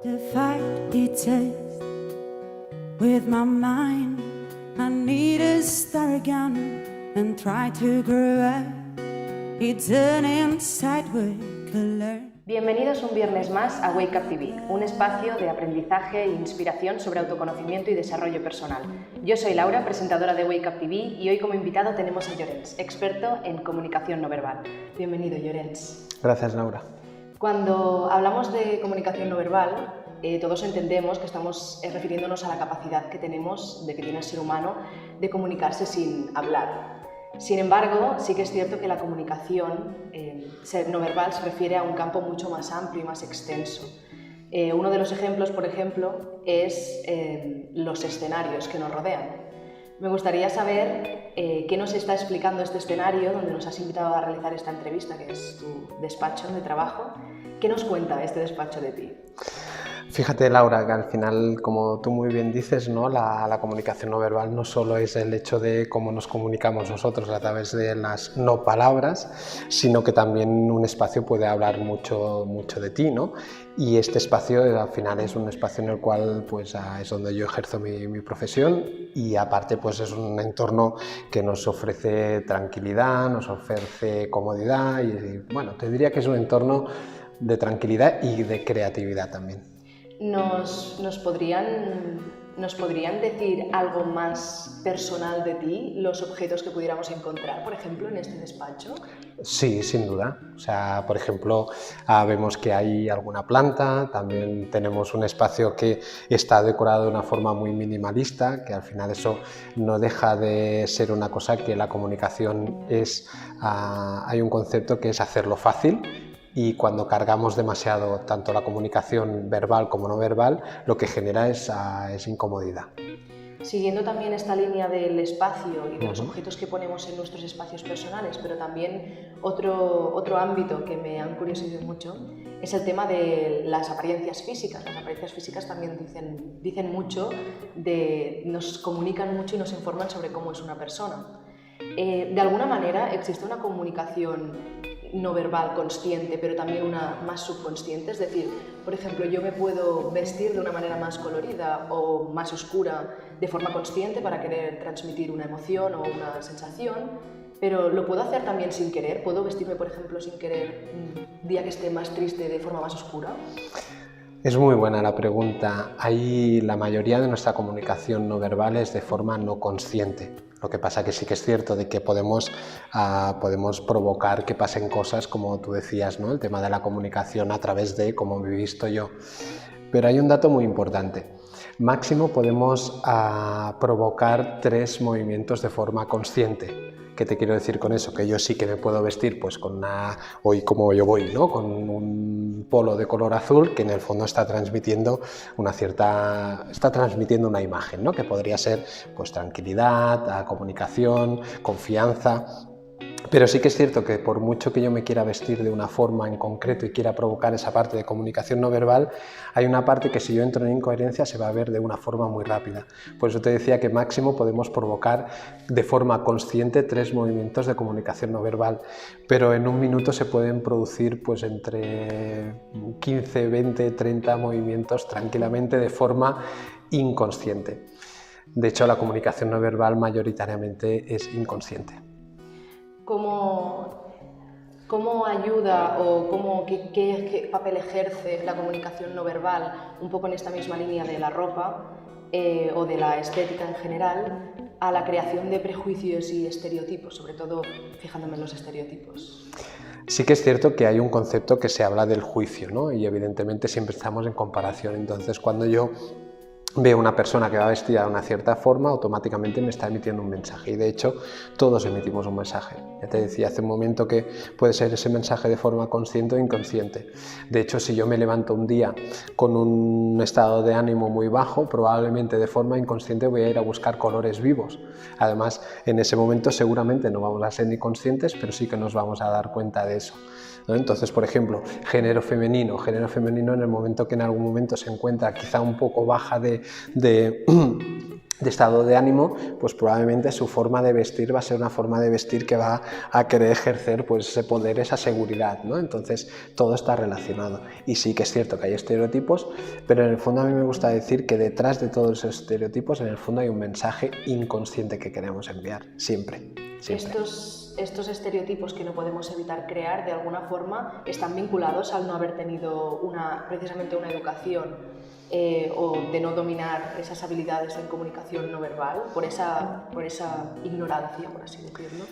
To fight the taste with my mind, I need to start again and try to grow up. It's an inside we can learn. Bienvenidos un viernes más a Wake Up TV, un espacio de aprendizaje e inspiración sobre autoconocimiento y desarrollo personal. Yo soy Laura, presentadora de Wake Up TV, y hoy como invitado tenemos a Llorens, experto en comunicación no verbal. Bienvenido, Llorens. Gracias, Laura. Cuando hablamos de comunicación no verbal, todos entendemos que estamos refiriéndonos a la capacidad que tenemos, que tiene el ser humano, de comunicarse sin hablar. Sin embargo, sí que es cierto que la comunicación no verbal se refiere a un campo mucho más amplio y más extenso. Uno de los ejemplos, por ejemplo, es los escenarios que nos rodean. Me gustaría saber qué nos está explicando este escenario donde nos has invitado a realizar esta entrevista, que es tu despacho de trabajo. ¿Qué nos cuenta este despacho de ti? Fíjate, Laura, que al final, como tú muy bien dices, ¿no? La comunicación no verbal no solo es el hecho de cómo nos comunicamos nosotros a través de las no palabras, sino que también un espacio puede hablar mucho de ti, ¿no? Y este espacio al final es un espacio en el cual pues, es donde yo ejerzo mi profesión, y aparte pues, es un entorno que nos ofrece tranquilidad, nos ofrece comodidad y bueno, te diría que es un entorno de tranquilidad y de creatividad también. ¿Nos podrían decir algo más personal de ti, los objetos que pudiéramos encontrar, por ejemplo, en este despacho? Sí, sin duda. O sea, por ejemplo, vemos que hay alguna planta, también tenemos un espacio que está decorado de una forma muy minimalista, que al final eso no deja de ser una cosa que la comunicación es, hay un concepto que es hacerlo fácil. Y cuando cargamos demasiado tanto la comunicación verbal como no verbal, lo que genera es incomodidad. Siguiendo también esta línea del espacio y de los objetos que ponemos en nuestros espacios personales, pero también otro ámbito que me han curiosidad mucho es el tema de las apariencias físicas. Las apariencias físicas también dicen mucho, nos comunican mucho y nos informan sobre cómo es una persona. De alguna manera existe una comunicación no verbal consciente, pero también una más subconsciente, es decir, por ejemplo, yo me puedo vestir de una manera más colorida o más oscura de forma consciente para querer transmitir una emoción o una sensación, pero lo puedo hacer también sin querer. ¿Puedo vestirme, por ejemplo, sin querer un día que esté más triste de forma más oscura? Es muy buena la pregunta. La mayoría de nuestra comunicación no verbal es de forma no consciente. Lo que pasa que sí que es cierto de que podemos provocar que pasen cosas, como tú decías, ¿no? El tema de la comunicación a través de cómo me he visto yo. Pero hay un dato muy importante. Máximo podemos provocar 3 movimientos de forma consciente. ¿Qué te quiero decir con eso? Que yo sí que me puedo vestir pues hoy como yo voy, ¿no? Con un polo de color azul que en el fondo está transmitiendo una imagen, ¿no? Que podría ser pues tranquilidad, comunicación, confianza. Pero sí que es cierto que por mucho que yo me quiera vestir de una forma en concreto y quiera provocar esa parte de comunicación no verbal, hay una parte que si yo entro en incoherencia se va a ver de una forma muy rápida. Por eso te decía que máximo podemos provocar de forma consciente 3 movimientos de comunicación no verbal, pero en un minuto se pueden producir pues entre 15, 20, 30 movimientos tranquilamente de forma inconsciente. De hecho, la comunicación no verbal mayoritariamente es inconsciente. ¿Cómo ayuda o qué papel ejerce la comunicación no verbal, un poco en esta misma línea de la ropa o de la estética en general, a la creación de prejuicios y estereotipos, sobre todo fijándome en los estereotipos? Sí que es cierto que hay un concepto que se habla del juicio, ¿no? Y evidentemente siempre estamos en comparación. Entonces, cuando yo veo una persona que va vestida de una cierta forma, automáticamente me está emitiendo un mensaje, y de hecho todos emitimos un mensaje. Ya te decía hace un momento que puede ser ese mensaje de forma consciente o inconsciente. De hecho, si yo me levanto un día con un estado de ánimo muy bajo, probablemente de forma inconsciente voy a ir a buscar colores vivos. Además, en ese momento seguramente no vamos a ser ni conscientes, pero sí que nos vamos a dar cuenta de eso, ¿no? Entonces, por ejemplo, género femenino en el momento que en algún momento se encuentra quizá un poco baja de de estado de ánimo, pues probablemente su forma de vestir va a ser una forma de vestir que va a querer ejercer pues ese poder, esa seguridad, ¿no? Entonces todo está relacionado. Y sí que es cierto que hay estereotipos, pero en el fondo a mí me gusta decir que detrás de todos esos estereotipos en el fondo hay un mensaje inconsciente que queremos enviar, siempre. Estos estereotipos que no podemos evitar crear, de alguna forma, están vinculados al no haber tenido precisamente una educación o de no dominar esas habilidades en comunicación no verbal, por esa ignorancia, por así decirlo.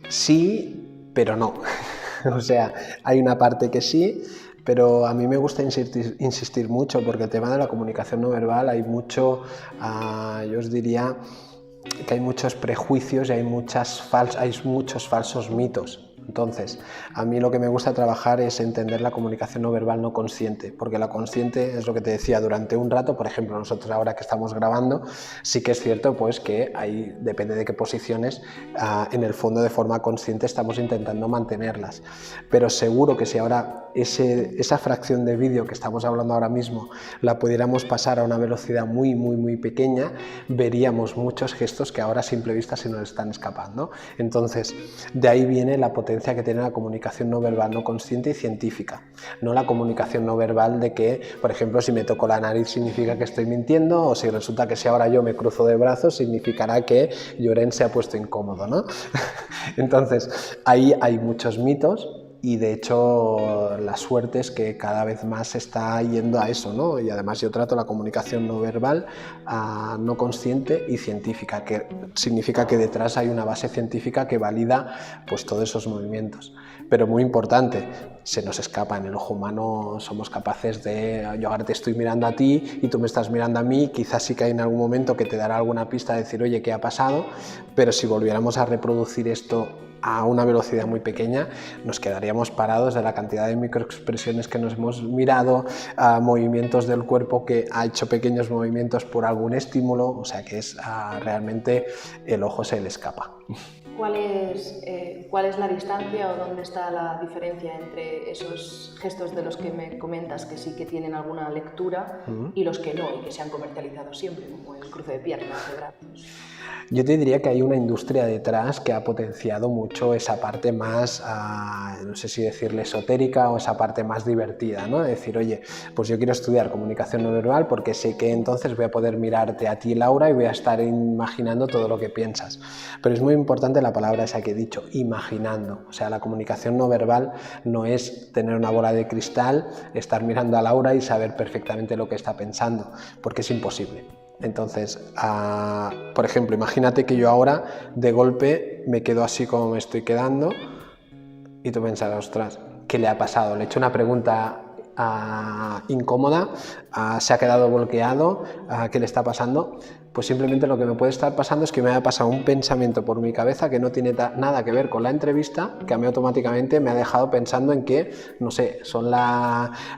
Sí, pero no. O sea, hay una parte que sí, pero a mí me gusta insistir mucho porque el tema de la comunicación no verbal hay mucho, yo os diría que hay muchos prejuicios y hay muchos falsos mitos. Entonces, a mí lo que me gusta trabajar es entender la comunicación no verbal no consciente, porque la consciente es lo que te decía durante un rato, por ejemplo, nosotros ahora que estamos grabando, sí que es cierto pues que ahí depende de qué posiciones, en el fondo de forma consciente estamos intentando mantenerlas, pero seguro que si ahora esa fracción de vídeo que estamos hablando ahora mismo la pudiéramos pasar a una velocidad muy, muy, muy pequeña, veríamos muchos gestos que ahora a simple vista se nos están escapando. Entonces, de ahí viene la potencia que tiene la comunicación no verbal no consciente y científica, no la comunicación no verbal de que, por ejemplo, si me toco la nariz significa que estoy mintiendo, o si resulta que si ahora yo me cruzo de brazos significará que Llorén se ha puesto incómodo, ¿no? Entonces, ahí hay muchos mitos. Y de hecho la suerte es que cada vez más se está yendo a eso, ¿no? Y además yo trato la comunicación no verbal, no consciente y científica, que significa que detrás hay una base científica que valida pues todos esos movimientos. Pero muy importante, se nos escapa, en el ojo humano somos capaces de, yo ahora te estoy mirando a ti y tú me estás mirando a mí, quizás sí que hay en algún momento que te dará alguna pista de decir, oye, ¿qué ha pasado? Pero si volviéramos a reproducir esto a una velocidad muy pequeña, nos quedaríamos parados de la cantidad de microexpresiones que nos hemos mirado, a movimientos del cuerpo que ha hecho pequeños movimientos por algún estímulo, o sea que es realmente el ojo se le escapa. ¿Cuál es la distancia o dónde está la diferencia entre esos gestos de los que me comentas que sí que tienen alguna lectura y los que no y que se han comercializado siempre, como el cruce de piernas, de brazos? Yo te diría que hay una industria detrás que ha potenciado mucho esa parte más, no sé si decirle esotérica o esa parte más divertida, ¿no? De decir, oye, pues yo quiero estudiar comunicación no verbal porque sé que entonces voy a poder mirarte a ti, Laura, y voy a estar imaginando todo lo que piensas. Pero es muy importante la palabra esa que he dicho, imaginando. O sea, la comunicación no verbal no es tener una bola de cristal, estar mirando a Laura y saber perfectamente lo que está pensando, porque es imposible. Entonces, por ejemplo, imagínate que yo ahora de golpe me quedo así como me estoy quedando y tú pensarás, ostras, ¿qué le ha pasado? Le he hecho una pregunta incómoda, se ha quedado bloqueado, ¿qué le está pasando? Pues simplemente lo que me puede estar pasando es que me ha pasado un pensamiento por mi cabeza que no tiene nada que ver con la entrevista, que a mí automáticamente me ha dejado pensando en que, no sé,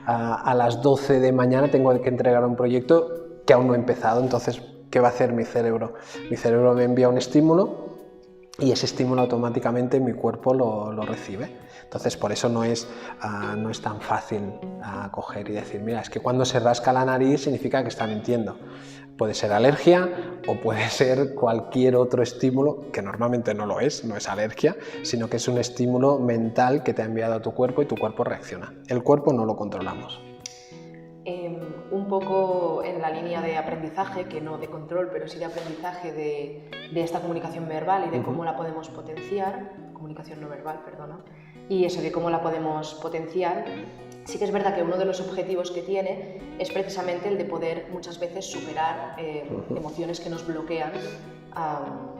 a las 12 de mañana tengo que entregar un proyecto que aún no he empezado, entonces, ¿qué va a hacer mi cerebro? Mi cerebro me envía un estímulo y ese estímulo automáticamente mi cuerpo lo recibe. Entonces, por eso no es tan fácil coger y decir, mira, es que cuando se rasca la nariz significa que está mintiendo. Puede ser alergia o puede ser cualquier otro estímulo, que normalmente no es alergia, sino que es un estímulo mental que te ha enviado a tu cuerpo y tu cuerpo reacciona. El cuerpo no lo controlamos. Un poco en la línea de aprendizaje, que no de control, pero sí de aprendizaje de esta comunicación verbal y de cómo la podemos potenciar, comunicación no verbal, perdona, y eso de cómo la podemos potenciar, sí que es verdad que uno de los objetivos que tiene es precisamente el de poder muchas veces superar emociones que nos bloquean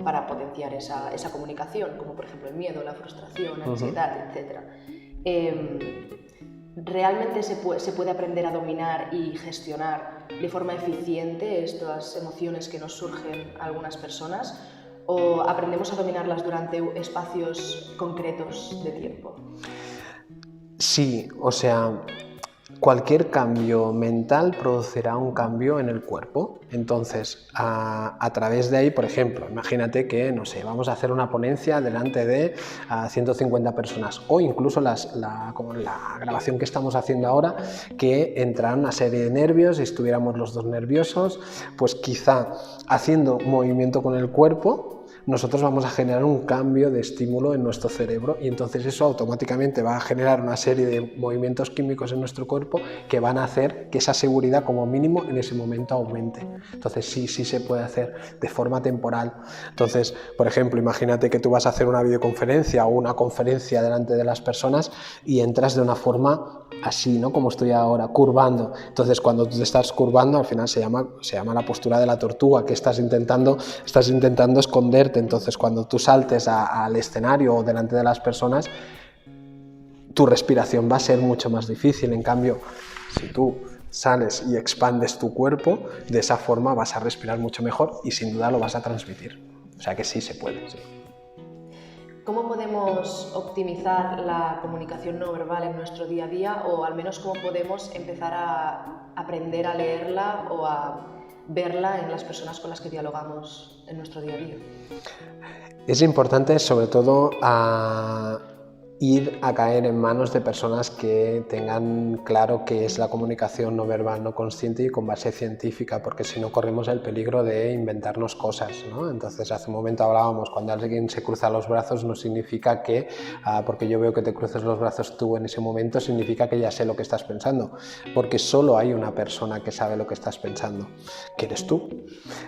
para potenciar esa comunicación, como por ejemplo el miedo, la frustración, la ansiedad, etc. ¿Realmente se puede aprender a dominar y gestionar de forma eficiente estas emociones que nos surgen a algunas personas? ¿O aprendemos a dominarlas durante espacios concretos de tiempo? Sí, o sea, cualquier cambio mental producirá un cambio en el cuerpo. Entonces, a través de ahí, por ejemplo, imagínate que, no sé, vamos a hacer una ponencia delante de 150 personas, o incluso como la grabación que estamos haciendo ahora, que entraran una serie de nervios y estuviéramos los dos nerviosos, pues quizá haciendo movimiento con el cuerpo, nosotros vamos a generar un cambio de estímulo en nuestro cerebro y entonces eso automáticamente va a generar una serie de movimientos químicos en nuestro cuerpo que van a hacer que esa seguridad como mínimo en ese momento aumente. Entonces sí se puede hacer de forma temporal. Entonces, por ejemplo, imagínate que tú vas a hacer una videoconferencia o una conferencia delante de las personas y entras de una forma así, ¿no? Como estoy ahora, curvando. Entonces, cuando tú te estás curvando, al final se llama la postura de la tortuga, que estás intentando esconderte. Entonces, cuando tú saltes al escenario o delante de las personas, tu respiración va a ser mucho más difícil. En cambio, si tú sales y expandes tu cuerpo, de esa forma vas a respirar mucho mejor y sin duda lo vas a transmitir. O sea que sí se puede, sí. ¿Cómo podemos optimizar la comunicación no verbal en nuestro día a día, o al menos cómo podemos empezar a aprender a leerla o a verla en las personas con las que dialogamos en nuestro día a día? Es importante sobre todo ir a caer en manos de personas que tengan claro qué es la comunicación no verbal no consciente y con base científica, porque si no corremos el peligro de inventarnos cosas, ¿no? Entonces, hace un momento hablábamos, cuando alguien se cruza los brazos no significa que, porque yo veo que te cruces los brazos tú en ese momento, significa que ya sé lo que estás pensando, porque solo hay una persona que sabe lo que estás pensando, que eres tú.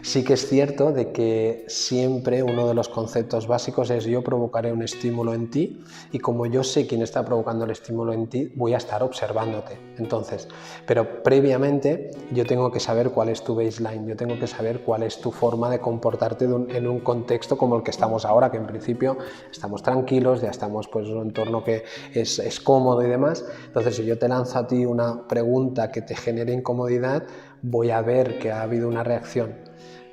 Sí que es cierto de que siempre uno de los conceptos básicos es: yo provocaré un estímulo en ti y como yo sé quién está provocando el estímulo en ti, voy a estar observándote. Entonces, pero previamente yo tengo que saber cuál es tu baseline, yo tengo que saber cuál es tu forma de comportarte en un contexto como el que estamos ahora, que en principio estamos tranquilos, ya estamos pues en un entorno que es cómodo y demás. Entonces, si yo te lanzo a ti una pregunta que te genere incomodidad, voy a ver que ha habido una reacción.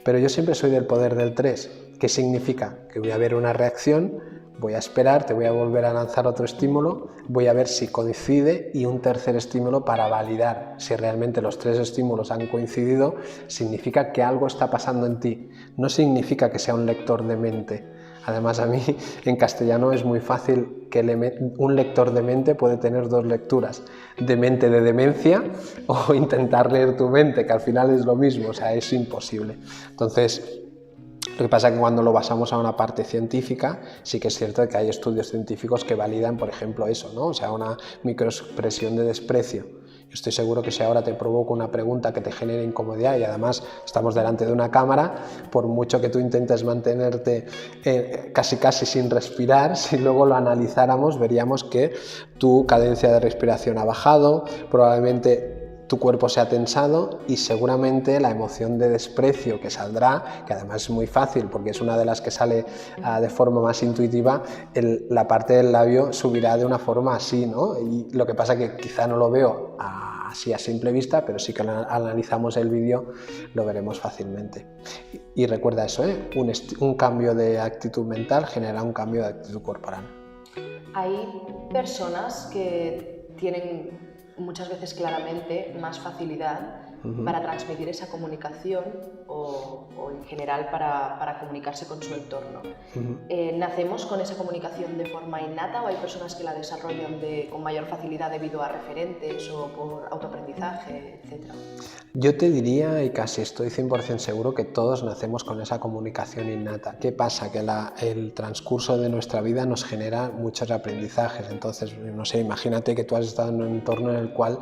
Pero yo siempre soy del poder del 3. ¿Qué significa? Que voy a ver una reacción, voy a esperar, te voy a volver a lanzar otro estímulo, voy a ver si coincide y un tercer estímulo para validar. Si realmente los 3 estímulos han coincidido, significa que algo está pasando en ti. No significa que sea un lector de mente. Además, a mí en castellano es muy fácil que un lector de mente puede tener 2 lecturas: de mente de demencia o intentar leer tu mente, que al final es lo mismo, o sea, es imposible. Entonces, lo que pasa es que cuando lo basamos a una parte científica, sí que es cierto que hay estudios científicos que validan, por ejemplo, eso, ¿no? O sea, una microexpresión de desprecio. Yo estoy seguro que si ahora te provoco una pregunta que te genere incomodidad y además estamos delante de una cámara, por mucho que tú intentes mantenerte casi sin respirar, si luego lo analizáramos veríamos que tu cadencia de respiración ha bajado, probablemente tu cuerpo se ha tensado y seguramente la emoción de desprecio que saldrá, que además es muy fácil porque es una de las que sale de forma más intuitiva, la parte del labio subirá de una forma así, ¿no? Y lo que pasa es que quizá no lo veo así a simple vista, pero sí que analizamos el vídeo lo veremos fácilmente. Y recuerda eso, un cambio de actitud mental genera un cambio de actitud corporal. Hay personas que tienen muchas veces claramente más facilidad para transmitir esa comunicación o en general para comunicarse con su entorno. ¿Nacemos con esa comunicación de forma innata o hay personas que la desarrollan con mayor facilidad debido a referentes o por autoaprendizaje, etcétera? Yo te diría, y casi estoy 100% seguro, que todos nacemos con esa comunicación innata. ¿Qué pasa? Que el transcurso de nuestra vida nos genera muchos aprendizajes. Entonces, no sé, imagínate que tú has estado en un entorno en el cual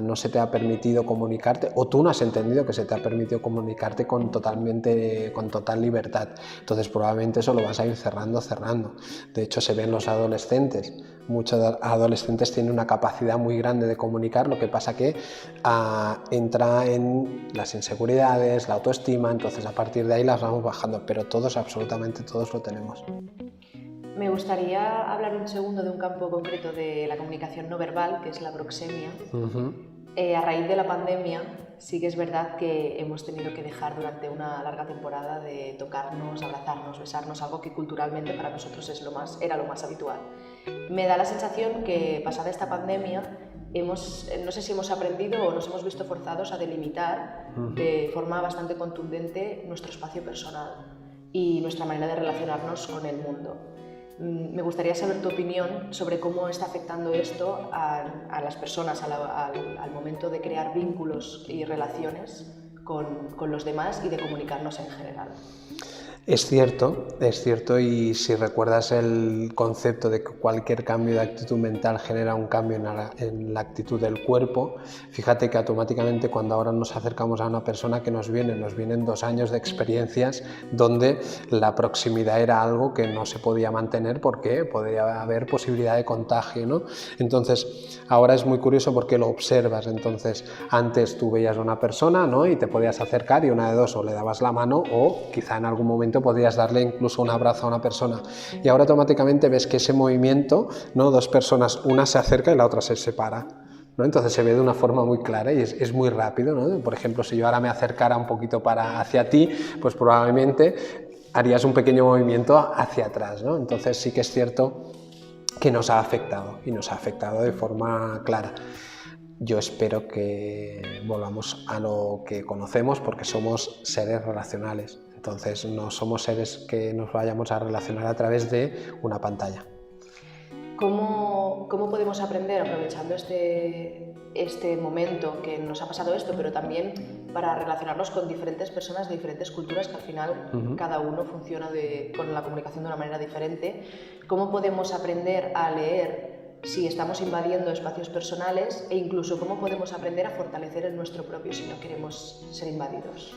no se te ha permitido comunicarte o tú no has entendido que se te ha permitido comunicarte con total libertad. Entonces, probablemente eso lo vas a ir cerrando. De hecho, se ve en los adolescentes. Muchos adolescentes tienen una capacidad muy grande de comunicar, lo que pasa que entra en las inseguridades, la autoestima, entonces a partir de ahí las vamos bajando, pero todos, absolutamente todos lo tenemos. Me gustaría hablar un segundo de un campo concreto de la comunicación no verbal, que es la proxemia. A raíz de la pandemia, sí que es verdad que hemos tenido que dejar durante una larga temporada de tocarnos, abrazarnos, besarnos, algo que culturalmente para nosotros era lo más habitual. Me da la sensación que pasada esta pandemia no sé si hemos aprendido o nos hemos visto forzados a delimitar de forma bastante contundente nuestro espacio personal y nuestra manera de relacionarnos con el mundo. Me gustaría saber tu opinión sobre cómo está afectando esto a las personas al momento de crear vínculos y relaciones con los demás y de comunicarnos en general. Es cierto, y si recuerdas el concepto de que cualquier cambio de actitud mental genera un cambio en la actitud del cuerpo, fíjate que automáticamente cuando ahora nos acercamos a una persona que nos vienen 2 años de experiencias donde la proximidad era algo que no se podía mantener porque podía haber posibilidad de contagio, ¿no? Entonces, ahora es muy curioso porque lo observas. Entonces, antes tú veías a una persona, ¿no?, y te podías acercar y una de dos, o le dabas la mano o quizá en algún momento podrías darle incluso un abrazo a una persona, y ahora automáticamente ves que ese movimiento, ¿no?, 2 personas, una se acerca y la otra se separa, ¿no? Entonces se ve de una forma muy clara y es muy rápido, ¿no? Por ejemplo, si yo ahora me acercara un poquito hacia ti, pues probablemente harías un pequeño movimiento hacia atrás, ¿no? Entonces sí que es cierto que nos ha afectado y nos ha afectado de forma clara. Yo espero que volvamos a lo que conocemos porque somos seres relacionales. Entonces no somos seres que nos vayamos a relacionar a través de una pantalla. ¿Cómo podemos aprender, aprovechando este momento que nos ha pasado esto, pero también para relacionarnos con diferentes personas de diferentes culturas, que al final cada uno funciona con la comunicación de una manera diferente? ¿Cómo podemos aprender a leer si estamos invadiendo espacios personales, e incluso cómo podemos aprender a fortalecer el nuestro propio si no queremos ser invadidos?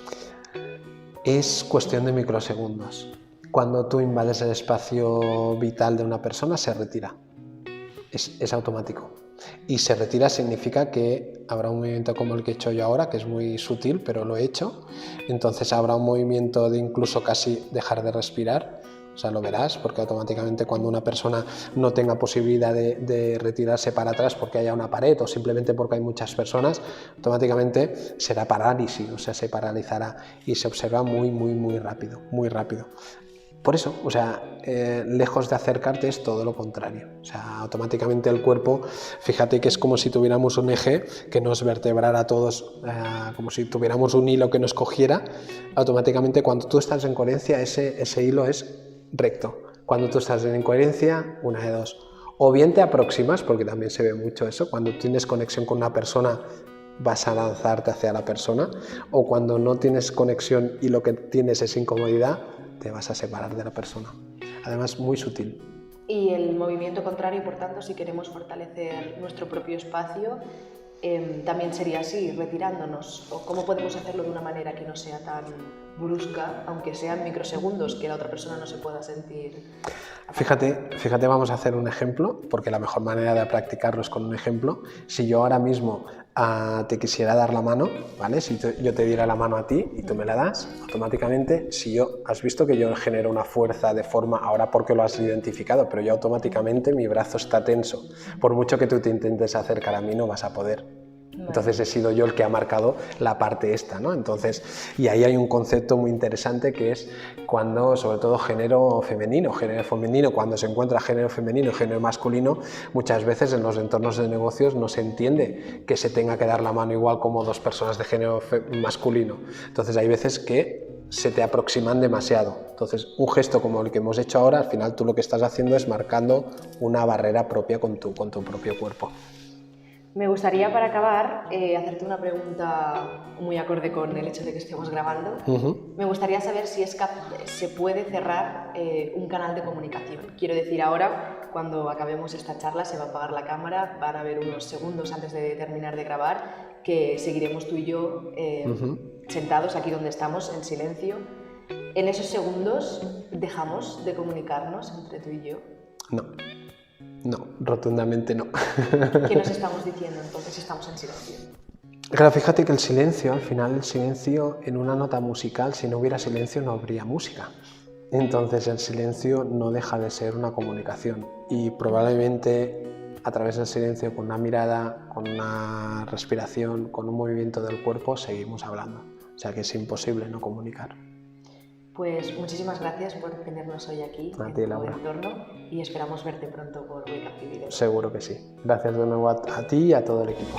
Es cuestión de microsegundos. Cuando tú invades el espacio vital de una persona, se retira. Es automático. Y se retira significa que habrá un movimiento como el que he hecho yo ahora, que es muy sutil, pero lo he hecho. Entonces habrá un movimiento de incluso casi dejar de respirar. O sea, lo verás, porque automáticamente cuando una persona no tenga posibilidad de retirarse para atrás porque haya una pared o simplemente porque hay muchas personas, automáticamente será parálisis, o sea, se paralizará y se observa muy rápido, muy rápido. Por eso, o sea, lejos de acercarte es todo lo contrario. O sea, automáticamente el cuerpo, fíjate que es como si tuviéramos un eje que nos vertebrara a todos, como si tuviéramos un hilo que nos cogiera. Automáticamente cuando tú estás en coherencia, ese hilo es recto. Cuando tú estás en incoherencia, una de dos. O bien te aproximas, porque también se ve mucho eso, cuando tienes conexión con una persona vas a lanzarte hacia la persona, o cuando no tienes conexión y lo que tienes es incomodidad, te vas a separar de la persona. Además, muy sutil. Y el movimiento contrario, por tanto, si queremos fortalecer nuestro propio espacio, también sería así, retirándonos. ¿O cómo podemos hacerlo de una manera que no sea tan brusca, aunque sean microsegundos, que la otra persona no se pueda sentir? Fíjate, vamos a hacer un ejemplo, porque la mejor manera de practicarlo es con un ejemplo. Si yo ahora mismo te quisiera dar la mano, ¿vale? Si yo te diera la mano a ti y tú me la das, automáticamente, has visto que yo genero una fuerza de forma, ahora porque lo has identificado, pero yo automáticamente mi brazo está tenso. Por mucho que tú te intentes acercar a mí, no vas a poder. Entonces he sido yo el que ha marcado la parte esta, ¿no? Entonces, y ahí hay un concepto muy interesante que es cuando, sobre todo género femenino, cuando se encuentra género femenino y género masculino, muchas veces en los entornos de negocios no se entiende que se tenga que dar la mano igual como 2 personas de género masculino. Entonces hay veces que se te aproximan demasiado. Entonces, un gesto como el que hemos hecho ahora, al final tú lo que estás haciendo es marcando una barrera propia con tu propio cuerpo. Me gustaría, para acabar, hacerte una pregunta muy acorde con el hecho de que estemos grabando. Me gustaría saber si se puede cerrar un canal de comunicación. Quiero decir, ahora, cuando acabemos esta charla, se va a apagar la cámara, van a haber unos segundos antes de terminar de grabar, que seguiremos tú y yo sentados aquí donde estamos, en silencio. En esos segundos, ¿dejamos de comunicarnos entre tú y yo? No, rotundamente no. ¿Qué nos estamos diciendo entonces si estamos en silencio? Claro, fíjate que el silencio, al final el silencio en una nota musical, si no hubiera silencio no habría música. Entonces el silencio no deja de ser una comunicación y probablemente a través del silencio, con una mirada, con una respiración, con un movimiento del cuerpo, seguimos hablando. O sea que es imposible no comunicar. Pues muchísimas gracias por tenernos hoy aquí A en ti, tu Laura. entorno y esperamos verte pronto por Wake Up Vividor. Seguro que sí. Gracias de nuevo a ti y a todo el equipo.